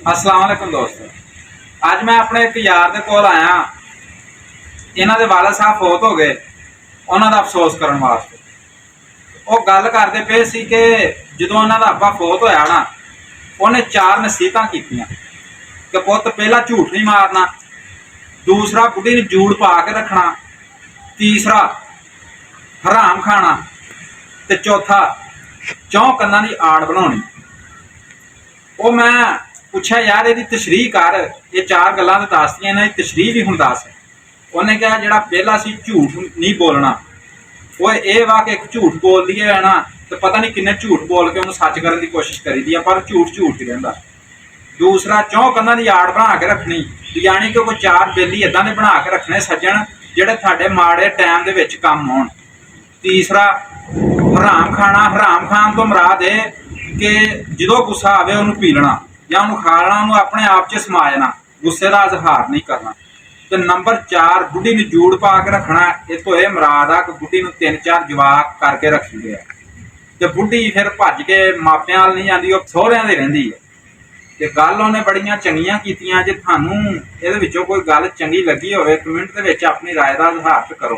अस्सलाम वालेकुम दोस्तों। अज मैं अपने एक यार के कोल आया। इन्हां दे वालिद साहब फौत हो गए, उन्हां दा अफसोस करन वास्ते। वो गल करदे पे सी कि जदों उन्हां दा अब्बा फौत होया ना, उन्हें 4 नसीहतां कीतियां कि पुत्त पहला झूठ नहीं मारना, दूसरा बुढ़ी नूं जूड़ पा के रखना, तीसरा हराम खाना, ते चौथा चौं कन्नां दी आड़ बनाउणी। वो मैं पुछया यार इहदी तशरीह कर, ये 4 गल्लां तो दसदियां, इन्हां दी तशरीह भी हुण दस। उन्हें कहा जिहड़ा पहला सी झूठ नहीं बोलना, वो ये वा कि एक झूठ बोल दिए है ना तो पता नहीं किन्ने झूठ बोल के उन्हें सच करने की कोशिश करी दी है, पर झूठ झूठ ही रहिंदा। दूसरा चौं कन्नां दी आड़ बना के रखनी, यानी कि कोई 4 बेली इदां दे बना के रखने सज्जण जिहड़े तुहाडे माड़े टाइम दे विच काम आउण। तीसरा हराम खाना, हराम खान तो मुराद है कि जो गुस्सा आवे उन्होंने पी लेना या उन्होंने खा लेना, उन्होंने अपने आप च समा जाना, गुस्से का इजहार नहीं करना। तो नंबर 4 बुढ़ी ने जूड़ पा के रखना। इस तो यह मुराद आ कि बुढ़ी ने 3-4 जवाक करके रखी गए, तो बुढ़ी फिर भज के मापियां वाल नहीं जाती, वो सहुरियां दे रहिंदी है। तो गल उन्हें बड़ियां चंगियां कीतियां। जे थानू इहदे विचों कोई गल चंगी लगी होवे, कमेंट दे विच अपनी राय का इजहार करो।